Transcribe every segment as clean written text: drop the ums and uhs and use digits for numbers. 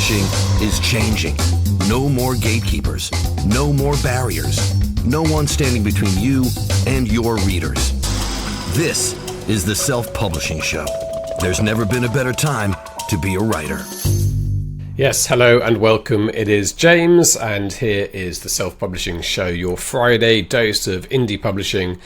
Self-publishing is changing. No more gatekeepers. No more barriers. No one standing between you and your readers. This is the Self-Publishing Show. There's never been a better time to be a writer. Yes, hello and welcome. It is James, and here is the Self-Publishing Show, your Friday dose of indie publishing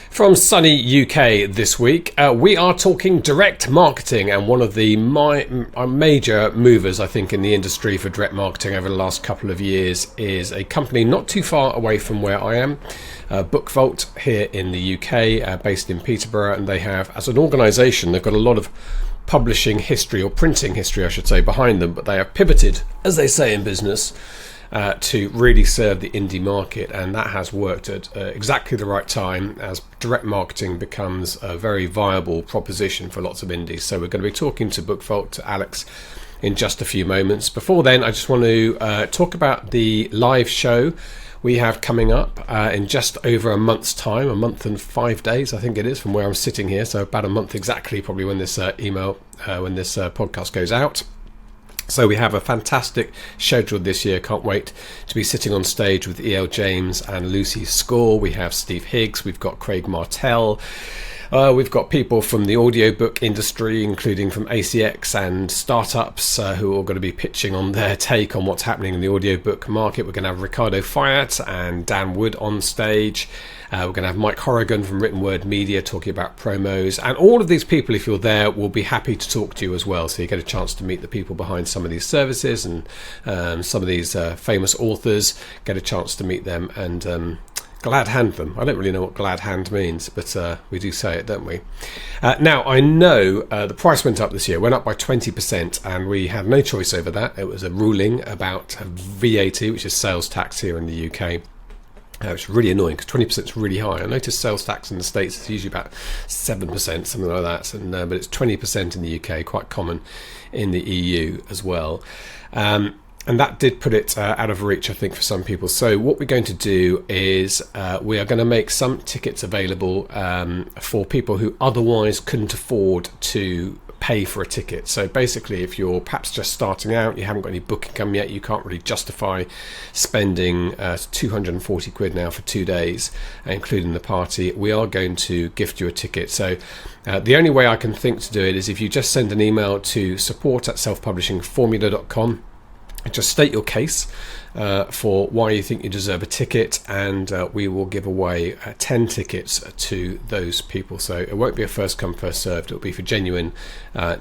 from sunny UK this week. We are talking direct marketing, and one of the major movers, I think, in the industry for direct marketing over the last couple of years is a company not too far away from where I am, Bookvault, here in the UK, based in Peterborough, and they have, as an organisation, they've got a lot of publishing history, or printing history I should say, behind them, but they have pivoted, as they say in business, to really serve the indie market, and that has worked at exactly the right time as direct marketing becomes a very viable proposition for lots of indies. So we're going to be talking to Bookvault, to Alex, in just a few moments. Before then, I just want to talk about the live show we have coming up in just over a month's time, a month and 5 days, I think it is, from where I'm sitting here. So about a month exactly, probably, when this podcast goes out. So we have a fantastic schedule this year. Can't wait to be sitting on stage with E.L. James and Lucy Score. We have Steve Higgs. We've got Craig Martell. We've got people from the audiobook industry, including from ACX and startups, who are going to be pitching on their take on what's happening in the audiobook market. We're going to have Ricardo Fiat and Dan Wood on stage. We're going to have Mike Horrigan from Written Word Media talking about promos. And all of these people, if you're there, will be happy to talk to you as well. So you get a chance to meet the people behind some of these services, and some of these famous authors, get a chance to meet them and glad hand them. I don't really know what glad hand means, but we do say it, don't we? Now, I know the price went up this year, went up by 20%, and we had no choice over that. It was a ruling about VAT, which is sales tax here in the UK. It's really annoying because 20% is really high. I noticed sales tax in the States is usually about 7%, something like that, and but it's 20% in the UK, quite common in the EU as well. And that did put it out of reach, I think, for some people. So what we're going to do is we are going to make some tickets available for people who otherwise couldn't afford to pay for a ticket. So basically, if you're perhaps just starting out, you haven't got any book income yet, you can't really justify spending 240 quid now for 2 days, including the party, we are going to gift you a ticket. So the only way I can think to do it is if you just send an email to support@selfpublishingformula.com. Just state your case for why you think you deserve a ticket, and we will give away 10 tickets to those people. So it won't be a first come, first served. It'll be for genuine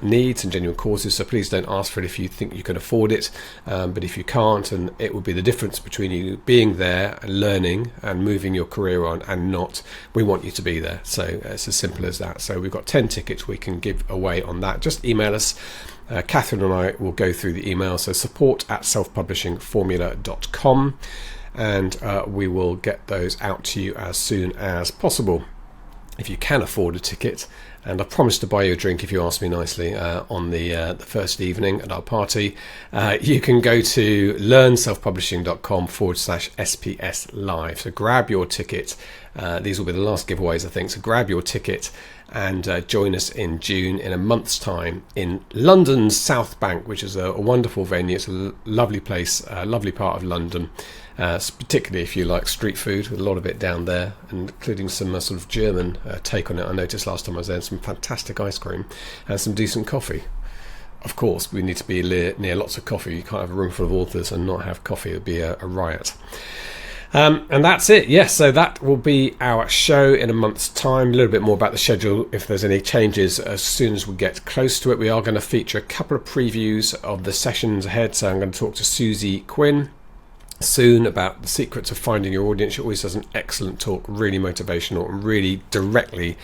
needs and genuine causes. So please don't ask for it if you think you can afford it, but if you can't, and it will be the difference between you being there and learning and moving your career on and not, we want you to be there. So it's as simple as that. So we've got 10 tickets we can give away on that. Just email us. Catherine and I will go through the email, so support@selfpublishingformula.com, and we will get those out to you as soon as possible. If you can afford a ticket, and I promise to buy you a drink if you ask me nicely on the first evening at our party, you can go to learnselfpublishing.com/SPS live. So grab your ticket. These will be the last giveaways, I think. So grab your ticket and join us in June, in a month's time, in London's South Bank, which is a wonderful venue. It's a lovely place, a lovely part of London, particularly if you like street food, with a lot of it down there, including some sort of German take on it. I noticed last time I was there, some fantastic ice cream and some decent coffee. Of course, we need to be near lots of coffee. You can't have a room full of authors and not have coffee. It would be a riot. And that's it. Yes, so that will be our show in a month's time. A little bit more about the schedule if there's any changes as soon as we get close to it. We are going to feature a couple of previews of the sessions ahead. So I'm going to talk to Susie Quinn soon about the secrets of finding your audience. She always does an excellent talk, really motivational and really directly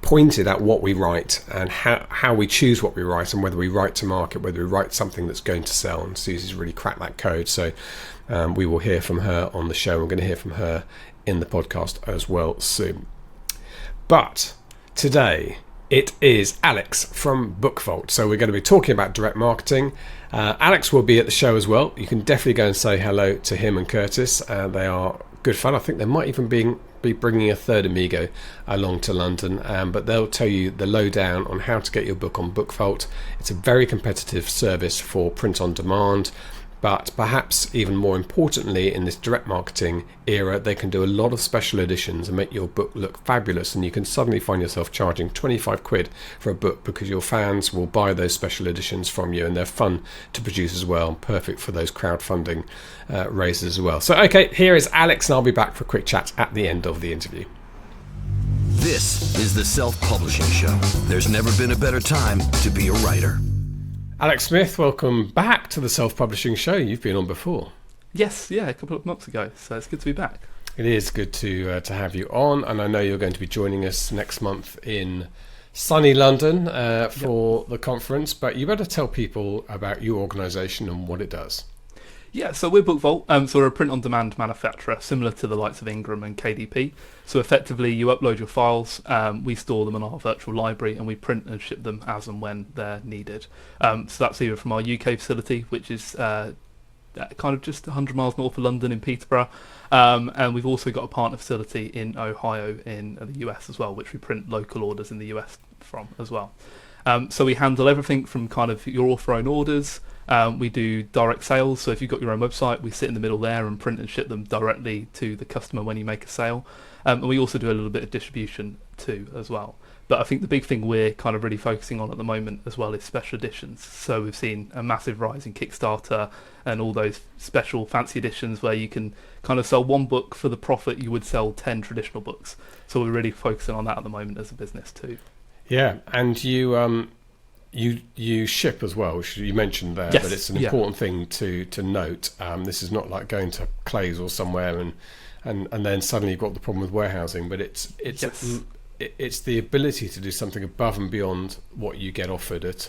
pointed at what we write and how we choose what we write, and whether we write to market, whether we write something that's going to sell. And Susie's really cracked that code. So we will hear from her on the show. We're going to hear from her in the podcast as well soon. But today it is Alex from Bookvault. So we're going to be talking about direct marketing. Alex will be at the show as well. You can definitely go and say hello to him and Curtis. They are good fun. I think they might even be bringing a third Amigo along to London, but they'll tell you the lowdown on how to get your book on Bookvault. It's a very competitive service for print on demand, but perhaps even more importantly, in this direct marketing era, they can do a lot of special editions and make your book look fabulous, and you can suddenly find yourself charging 25 quid for a book because your fans will buy those special editions from you, and they're fun to produce as well, perfect for those crowdfunding raises as well. So okay, here is Alex, and I'll be back for a quick chat at the end of the interview. This is the Self-Publishing Show. There's never been a better time to be a writer. Alex Smith, welcome back to the Self-Publishing Show. You've been on before. Yes, a couple of months ago, so it's good to be back. It is good to have you on, and I know you're going to be joining us next month in sunny London for the conference, but you better tell people about your organisation and what it does. Yeah, so we're Bookvault, so we're a print-on-demand manufacturer, similar to the likes of Ingram and KDP. So effectively, you upload your files, we store them in our virtual library, and we print and ship them as and when they're needed. So that's either from our UK facility, which is kind of just 100 miles north of London in Peterborough, and we've also got a partner facility in Ohio in the US as well, which we print local orders in the US from as well. So we handle everything from kind of your author-owned orders. We do direct sales, so if you've got your own website, we sit in the middle there and print and ship them directly to the customer when you make a sale. And we also do a little bit of distribution too as well. But I think the big thing we're kind of really focusing on at the moment as well is special editions. So we've seen a massive rise in Kickstarter and all those special fancy editions where you can kind of sell one book for the profit you would sell 10 traditional books. So we're really focusing on that at the moment as a business too. Yeah, and you ship as well, which you mentioned there, yes, but it's an important thing to note. This is not like going to Clays or somewhere and then suddenly you've got the problem with warehousing, but it's the ability to do something above and beyond what you get offered at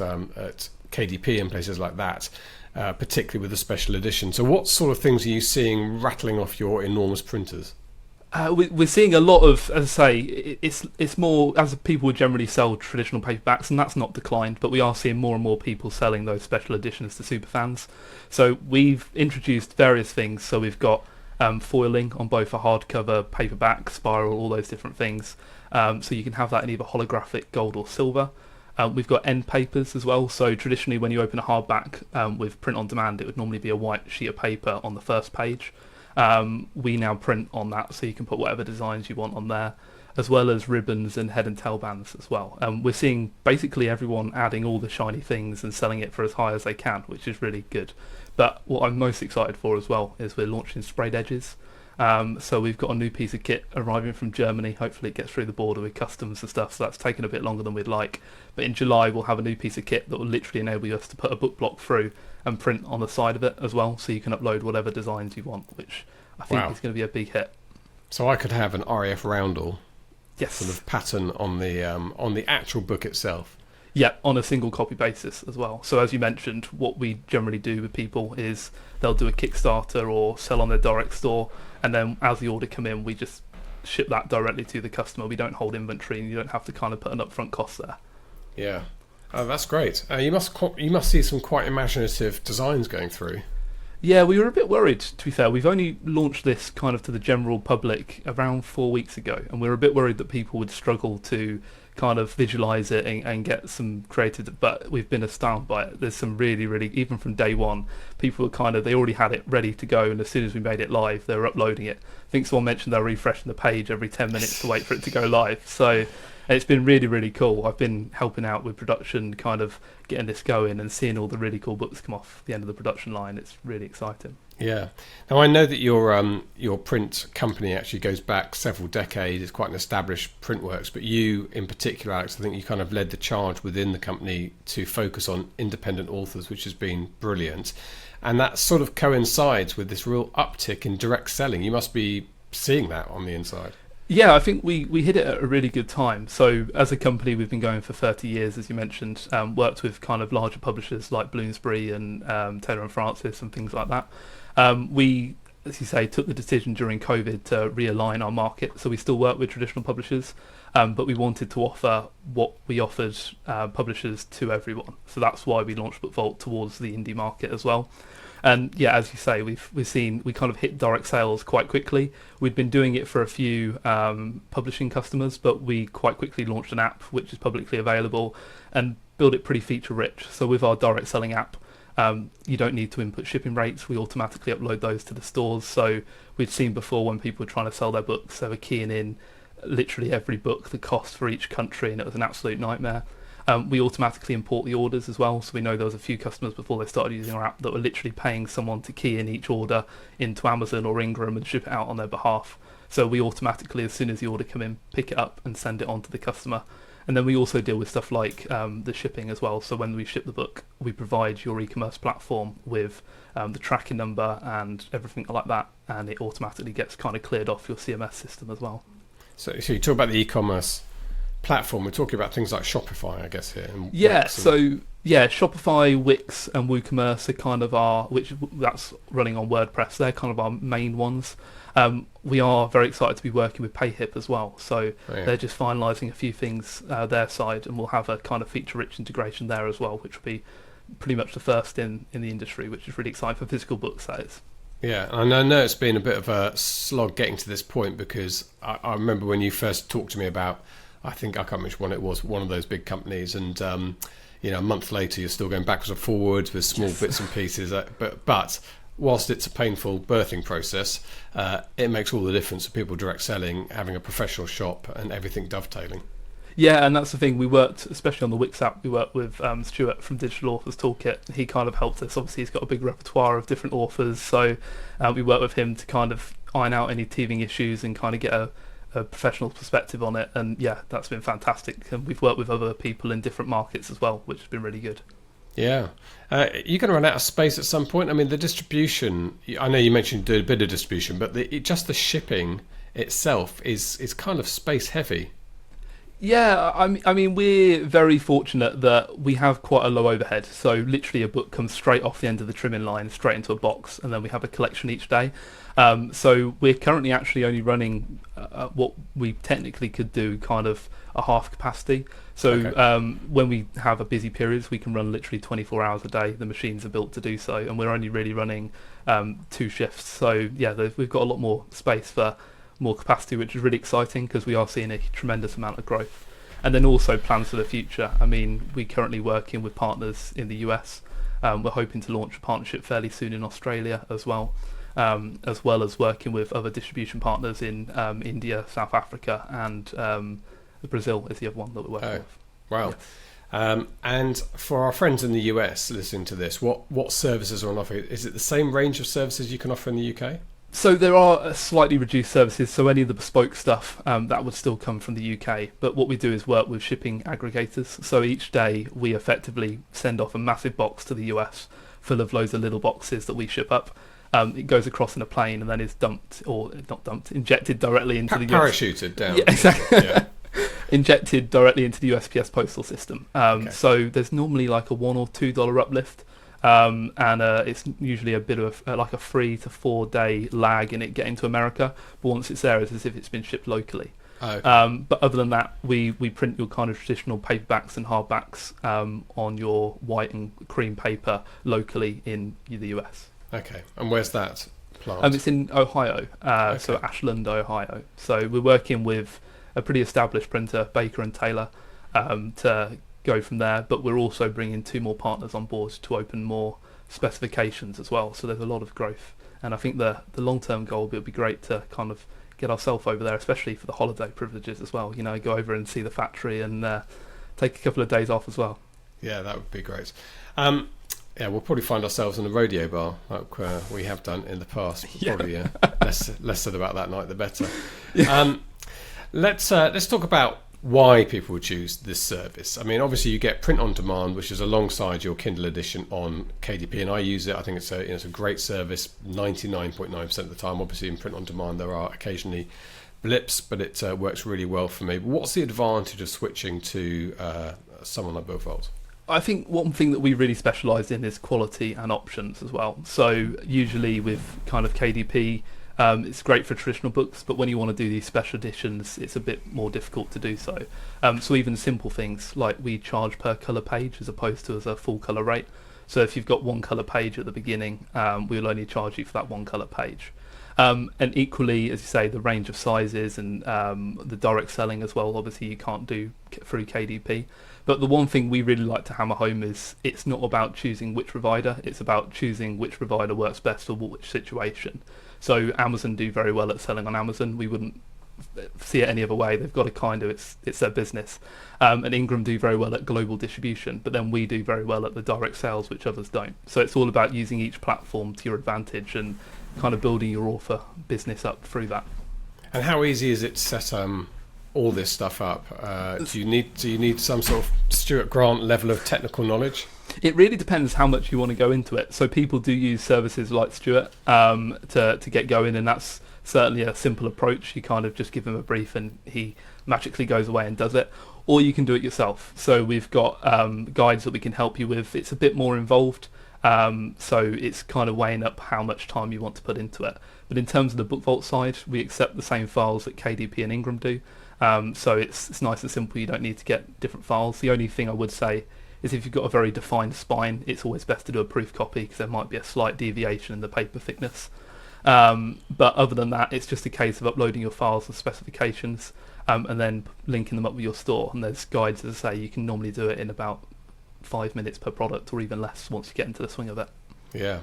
KDP and places like that, particularly with the special edition. So what sort of things are you seeing rattling off your enormous printers? We're seeing a lot of, as I say, it's more as people would generally sell traditional paperbacks, and that's not declined, but we are seeing more and more people selling those special editions to superfans. So we've introduced various things. So we've got foiling on both a hardcover, paperback, spiral, all those different things. So you can have that in either holographic, gold or silver. We've got end papers as well. So traditionally when you open a hardback with print on demand, it would normally be a white sheet of paper on the first page. We now print on that, so you can put whatever designs you want on there, as well as ribbons and head and tail bands as well. We're seeing basically everyone adding all the shiny things and selling it for as high as they can, which is really good. But what I'm most excited for as well is we're launching sprayed edges. So we've got a new piece of kit arriving from Germany. Hopefully it gets through the border with customs and stuff, so that's taken a bit longer than we'd like. But in July we'll have a new piece of kit that will literally enable us to put a book block through and print on the side of it as well, so you can upload whatever designs you want, which I think is going to be a big hit. So I could have an RAF roundel, yes, sort of pattern on the actual book itself. Yeah, on a single copy basis as well. So as you mentioned, what we generally do with people is they'll do a Kickstarter or sell on their direct store, and then as the order come in, we just ship that directly to the customer. We don't hold inventory, and you don't have to kind of put an upfront cost there. Yeah, that's great. You must see some quite imaginative designs going through. Yeah, we were a bit worried, to be fair. We've only launched this kind of to the general public around 4 weeks ago, and we were a bit worried that people would struggle to kind of visualize it and get some creative, but we've been astounded by it. There's some really, even from day one, people were they already had it ready to go, and as soon as we made it live, they were uploading it. I think someone mentioned they're refreshing the page every 10 minutes to wait for it to go live. So it's been really cool. I've been helping out with production, kind of getting this going and seeing all the really cool books come off the end of the production line. It's really exciting. Yeah. Now I know that your print company actually goes back several decades. It's quite an established Printworks, but you in particular, Alex, I think you kind of led the charge within the company to focus on independent authors, which has been brilliant. And that sort of coincides with this real uptick in direct selling. You must be seeing that on the inside. Yeah, I think we hit it at a really good time. So as a company, we've been going for 30 years, as you mentioned, worked with kind of larger publishers like Bloomsbury and Taylor & Francis and things like that. We, as you say, took the decision during COVID to realign our market. So we still work with traditional publishers, but we wanted to offer what we offered publishers to everyone. So that's why we launched Bookvault towards the indie market as well. And yeah, as you say, we kind of hit direct sales quite quickly. We'd been doing it for a few publishing customers, but we quite quickly launched an app which is publicly available and built it pretty feature rich. So with our direct selling app, you don't need to input shipping rates. We automatically upload those to the stores. So we'd seen before when people were trying to sell their books, they were keying in literally every book, the cost for each country, and it was an absolute nightmare. We automatically import the orders as well, so we know there was a few customers before they started using our app that were literally paying someone to key in each order into Amazon or Ingram and ship it out on their behalf. So we automatically, as soon as the order come in, pick it up and send it on to the customer. And then we also deal with stuff like the shipping as well. So when we ship the book, we provide your e-commerce platform with the tracking number and everything like that, and it automatically gets kind of cleared off your CMS system as well. So you talk about the e-commerce platform. We're talking about things like Shopify, I guess, here. And Shopify, Wix, and WooCommerce are kind of that's running on WordPress. They're kind of our main ones. We are very excited to be working with PayHip as well. So they're just finalising a few things their side, and we'll have a kind of feature-rich integration there as well, which will be pretty much the first in the industry, which is really exciting for physical books, that is. Yeah, and I know it's been a bit of a slog getting to this point, because I remember when you first talked to me about, I can't remember which one it was, one of those big companies, and a month later you're still going backwards and forwards with small bits and pieces. But whilst it's a painful birthing process, it makes all the difference for people direct selling, having a professional shop, and everything dovetailing. Yeah, and that's the thing. We worked, especially on the Wix app, we worked with Stuart from Digital Authors Toolkit. He kind of helped us. Obviously, he's got a big repertoire of different authors, so we worked with him to kind of iron out any teething issues and kind of get a professional perspective on it. And yeah, that's been fantastic. And we've worked with other people in different markets as well, which has been really good. Yeah. You're going to run out of space at some point. I mean, the distribution, I know you mentioned do a bit of distribution, but just the shipping itself is kind of space heavy. Yeah, I mean, we're very fortunate that we have quite a low overhead. So literally a book comes straight off the end of the trimming line, straight into a box, and then we have a collection each day. So we're currently actually only running what we technically could do kind of a half capacity. So when we have a busy periods, we can run literally 24 hours a day. The machines are built to do so, and we're only really running 2 shifts. So yeah, we've got a lot more space for more capacity, which is really exciting because we are seeing a tremendous amount of growth. And then also plans for the future. I mean, we're currently working with partners in the US. We're hoping to launch a partnership fairly soon in Australia as well as working with other distribution partners in India, South Africa, and Brazil is the other one that we're working with. Wow. Yeah. And for our friends in the US listening to this, what services are on offer? Is it the same range of services you can offer in the UK? So there are slightly reduced services, so any of the bespoke stuff, that would still come from the UK. But what we do is work with shipping aggregators. So each day we effectively send off a massive box to the US full of loads of little boxes that we ship up. It goes across in a plane and then is injected directly into the US. Parachuted down. Yeah, exactly. Yeah. Injected directly into the USPS postal system. So there's normally like a $1 or $2 uplift. And it's usually a bit of like a 3 to 4 day lag in it getting to America, but once it's there, it's as if it's been shipped locally. But other than that, we print your kind of traditional paperbacks and hardbacks on your white and cream paper locally in the US. Okay, and where's that plant? It's in Ohio, so Ashland, Ohio. So we're working with a pretty established printer, Baker and Taylor, to go from there, but we're also bringing 2 more partners on board to open more specifications as well, so there's a lot of growth. And I think the long-term goal would be great to kind of get ourselves over there, especially for the holiday privileges as well, go over and see the factory and take a couple of days off as well. Yeah, that would be great. Yeah, we'll probably find ourselves in a rodeo bar like we have done in the past. Probably less said about that night the better. Yeah. Let's talk about why people would choose this service. I mean, obviously you get print on demand, which is alongside your Kindle edition on KDP, and I use it. I think it's a great service 99.9% of the time. Obviously in print on demand there are occasionally blips, but it works really well for me. What's the advantage of switching to someone like Bookvault? I think one thing that we really specialise in is quality and options as well. So usually with kind of KDP, It's great for traditional books, but when you want to do these special editions, it's a bit more difficult to do so. So even simple things like we charge per colour page as opposed to as a full colour rate. So if you've got one colour page at the beginning, we'll only charge you for that one colour page. And equally, as you say, the range of sizes and the direct selling as well, obviously you can't do through KDP. But the one thing we really like to hammer home is it's not about choosing which provider, it's about choosing which provider works best for which situation. So Amazon do very well at selling on Amazon. We wouldn't see it any other way. They've got to kind of, it's their business. And Ingram do very well at global distribution, but then we do very well at the direct sales, which others don't. So it's all about using each platform to your advantage and kind of building your author business up through that. And how easy is it to set all this stuff up? Do you need some sort of Stuart Grant level of technical knowledge? It really depends how much you want to go into it. So people do use services like Stuart to get going, and that's certainly a simple approach. You kind of just give him a brief and he magically goes away and does it. Or you can do it yourself. So we've got guides that we can help you with. It's a bit more involved. So it's kind of weighing up how much time you want to put into it. But in terms of the Bookvault side, we accept the same files that KDP and Ingram do. So it's nice and simple. You don't need to get different files. The only thing I would say is if you've got a very defined spine, it's always best to do a proof copy because there might be a slight deviation in the paper thickness. But other than that, it's just a case of uploading your files and specifications and then linking them up with your store. And there's guides, as I say, you can normally do it in about 5 minutes per product or even less once you get into the swing of it. Yeah.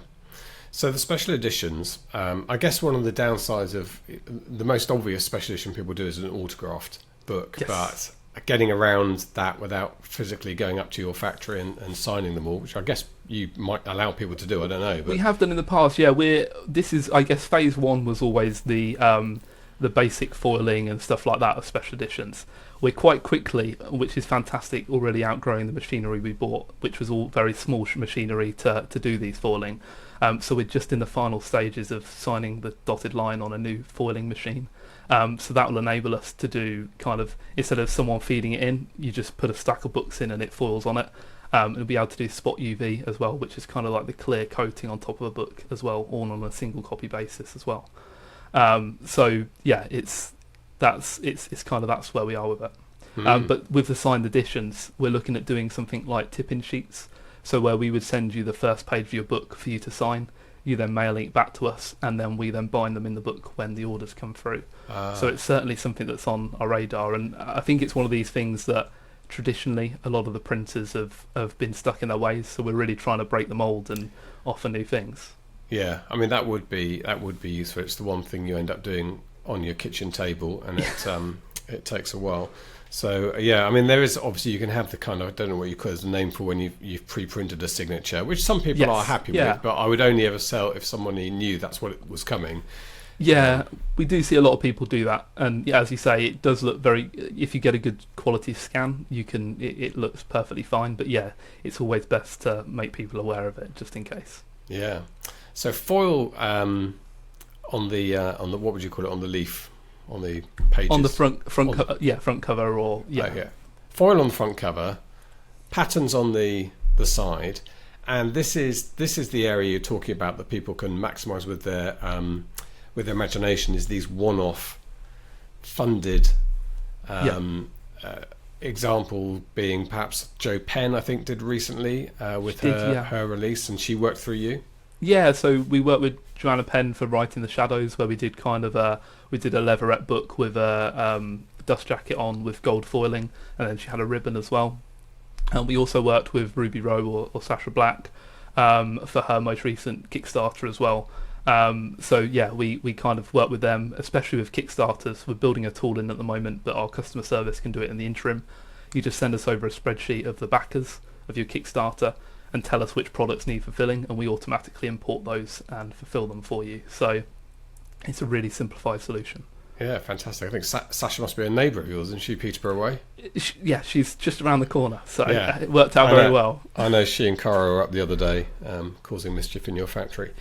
So the special editions, I guess one of the downsides of the most obvious special edition people do is an autographed book, Yes. but getting around that without physically going up to your factory and signing them all, which I guess you might allow people to do, I don't know. But We have done in the past, yeah. This is, I guess, phase one was always the basic foiling and stuff like that of special editions. We're quite quickly, which is fantastic, already outgrowing the machinery we bought, which was all very small machinery to do these foiling. So we're just in the final stages of signing the dotted line on a new foiling machine. So that will enable us to do kind of, instead of someone feeding it in, you just put a stack of books in and it foils on it. It'll be able to do spot UV as well, which is kind of like the clear coating on top of a book as well, all on a single copy basis as well. So yeah, it's kind of, that's where we are with it. But with the signed editions, we're looking at doing something like tip-in sheets. So where we would send you the first page of your book for you to sign, you then mail it back to us, and then we then bind them in the book when the orders come through. So it's certainly something that's on our radar, and I think it's one of these things that traditionally a lot of the printers have been stuck in their ways, so we're really trying to break the mould and offer new things. yeah, I mean that would be useful. It's the one thing you end up doing on your kitchen table, and it takes a while. So yeah, I mean there is obviously, you can have the kind of, I don't know what you call it as a name for when you've pre-printed a signature, which some people are happy with, but I would only ever sell if somebody knew that's what it was coming. Yeah, we do see a lot of people do that, and yeah, as you say, it does look very. If you get a good quality scan, it looks perfectly fine. But yeah, it's always best to make people aware of it, just in case. Yeah. So foil on the what would you call it, on the leaf, on the pages, on the front cover, or foil on the front cover, patterns on the side, and this is the area you're talking about that people can maximise with their imagination, is these one-off funded example being perhaps Joe Penn, I think, did recently with her release, and she worked through you. Yeah, so we worked with Joanna Penn for Writing the Shadows, where we did kind of we did a leatherette book with a dust jacket on with gold foiling, and then she had a ribbon as well. And we also worked with Ruby Rowe or Sasha Black for her most recent Kickstarter as well. So yeah, we kind of work with them, especially with Kickstarters. We're building a tool in at the moment, but our customer service can do it in the interim. You just send us over a spreadsheet of the backers of your Kickstarter and tell us which products need fulfilling, and we automatically import those and fulfill them for you. So it's a really simplified solution. Yeah, fantastic. I think Sasha must be a neighbour of yours, isn't she, Peterborough way? Yeah, she's just around the corner, so it worked out very well. I know she and Cara were up the other day causing mischief in your factory.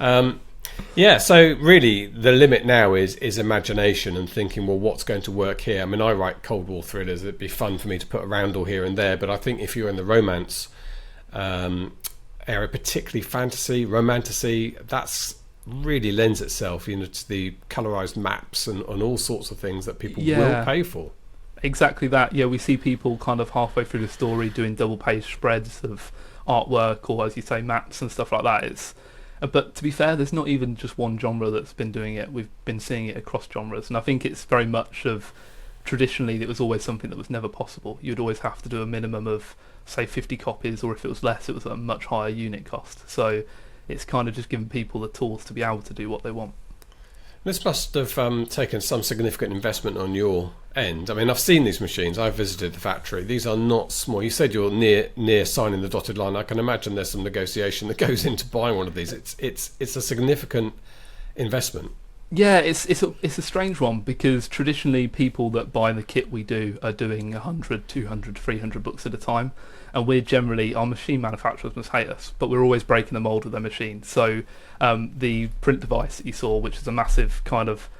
Yeah, so really the limit now is imagination and thinking, well, what's going to work here? I mean, I write Cold War thrillers. It'd be fun for me to put a roundel here and there, but I think if you're in the romance area, particularly fantasy, romantasy, that's really lends itself, to the colorized maps and all sorts of things that people Yeah. will pay for. Exactly that. Yeah, we see people kind of halfway through the story doing double page spreads of artwork, or as you say, maps and stuff like that. But to be fair, there's not even just one genre that's been doing it. We've been seeing it across genres, and I think it's very much of, traditionally it was always something that was never possible. You'd always have to do a minimum of, say, 50 copies, or if it was less, it was a much higher unit cost. So it's kind of just giving people the tools to be able to do what they want. This must have taken some significant investment on your end. I mean, I've seen these machines. I've visited the factory. These are not small. You said you're near signing the dotted line. I can imagine there's some negotiation that goes into buying one of these. It's a significant investment. Yeah, it's a strange one, because traditionally people that buy the kit we do are doing 100, 200, 300 books at a time, and we're generally, our machine manufacturers must hate us, but we're always breaking the mould with their machine. So the print device that you saw, which is a massive kind of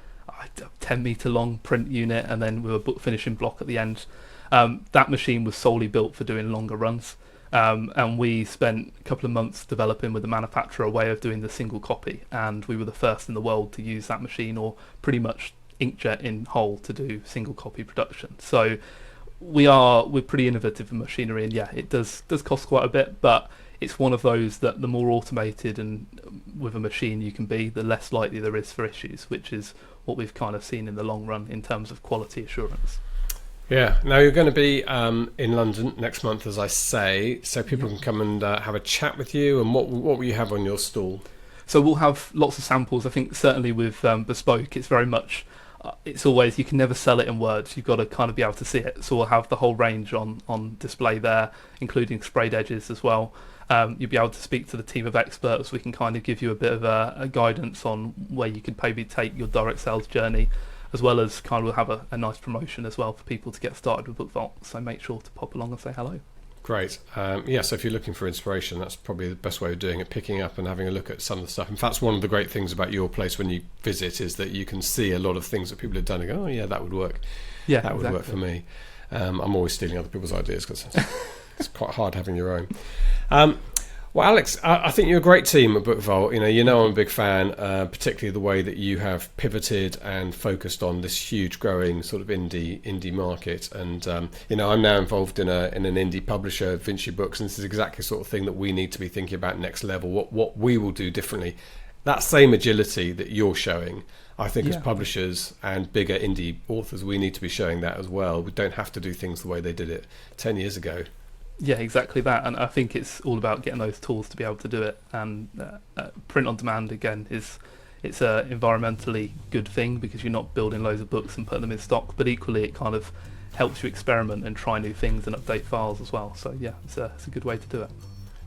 10 metre long print unit, and then with a book finishing block at the end, that machine was solely built for doing longer runs. And we spent a couple of months developing with the manufacturer a way of doing the single copy, and we were the first in the world to use that machine, or pretty much inkjet in whole, to do single copy production. So we're pretty innovative in machinery, and yeah, it does cost quite a bit, but it's one of those that the more automated and with a machine you can be, the less likely there is for issues, which is what we've kind of seen in the long run in terms of quality assurance. Yeah. Now you're going to be in London next month, as I say, so people can come and have a chat with you. And what will you have on your stall? So we'll have lots of samples. I think certainly with Bespoke, it's very much, it's always, you can never sell it in words. You've got to kind of be able to see it. So we'll have the whole range on display there, including sprayed edges as well. You'll be able to speak to the team of experts. We can kind of give you a bit of a guidance on where you could maybe take your direct sales journey, as well as kind of we'll have a nice promotion as well for people to get started with Bookvault. So make sure to pop along and say hello. Great. So if you're looking for inspiration, that's probably the best way of doing it, picking up and having a look at some of the stuff. In fact, one of the great things about your place when you visit is that you can see a lot of things that people have done and go, oh yeah, that would work. Yeah, that would work for me. I'm always stealing other people's ideas because it's quite hard having your own. Well, Alex, I think you're a great team at Bookvault. I'm a big fan, particularly the way that you have pivoted and focused on this huge, growing sort of indie market. And I'm now involved in an indie publisher, Vinci Books, and this is exactly the sort of thing that we need to be thinking about next level. What we will do differently. That same agility that you're showing, I think, as publishers and bigger indie authors, we need to be showing that as well. We don't have to do things the way they did it 10 years ago. Yeah, exactly that. And I think it's all about getting those tools to be able to do it. And print on demand, again, it's a environmentally good thing, because you're not building loads of books and putting them in stock, but equally it kind of helps you experiment and try new things and update files as well. So yeah, it's a good way to do it.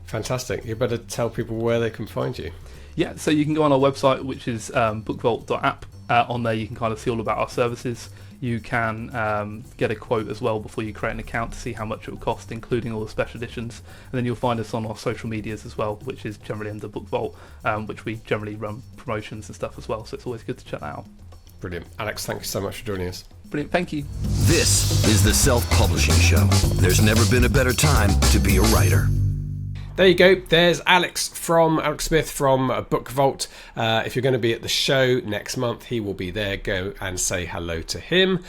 Fantastic. You better tell people where they can find you. Yeah, so you can go on our website, which is bookvault.app. On there you can kind of see all about our services. You can get a quote as well before you create an account to see how much it will cost, including all the special editions. And then you'll find us on our social medias as well, which is generally under Bookvault, which we generally run promotions and stuff as well. So it's always good to check that out. Brilliant. Alex, thank you so much for joining us. Brilliant, thank you. This is the Self-Publishing Show. There's never been a better time to be a writer. There you go. There's Alex Smith from Bookvault. If you're going to be at the show next month, he will be there. Go and say hello to him.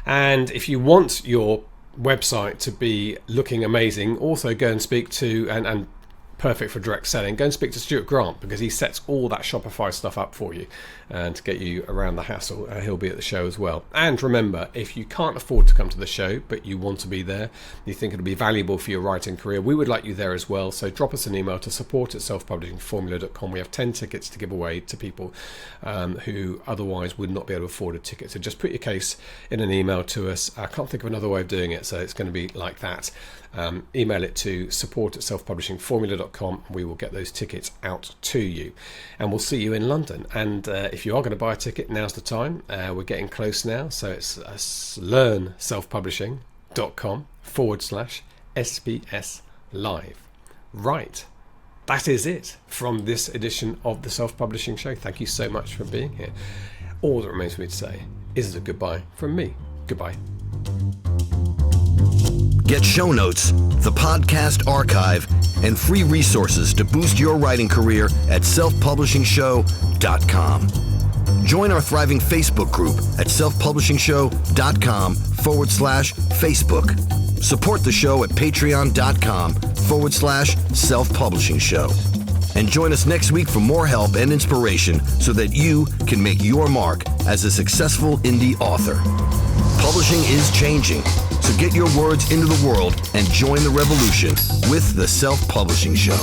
And if you want your website to be looking amazing, also go and speak to, and perfect for direct selling, go and speak to Stuart Grant, because he sets all that Shopify stuff up for you and to get you around the hassle. He'll be at the show as well. And remember, if you can't afford to come to the show but you want to be there, you think it'll be valuable for your writing career, we would like you there as well. So drop us an email to support@selfpublishingformula.com. We have 10 tickets to give away to people who otherwise would not be able to afford a ticket. So just put your case in an email to us. I can't think of another way of doing it, so it's going to be like that. Email it to support@selfpublishingformula.com. We will get those tickets out to you, and we'll see you in London. And if you are going to buy a ticket, now's the time. We're getting close now, so it's learnselfpublishing.com/SPS Live. Right, that is it from this edition of the Self-Publishing Show. Thank you so much for being here. All that remains for me to say is a goodbye from me. Goodbye. Get show notes, the podcast archive, and free resources to boost your writing career at selfpublishingshow.com. Join our thriving Facebook group at selfpublishingshow.com/Facebook. Support the show at patreon.com/selfpublishing show. And join us next week for more help and inspiration so that you can make your mark as a successful indie author. Publishing is changing, so get your words into the world and join the revolution with the Self-Publishing Show.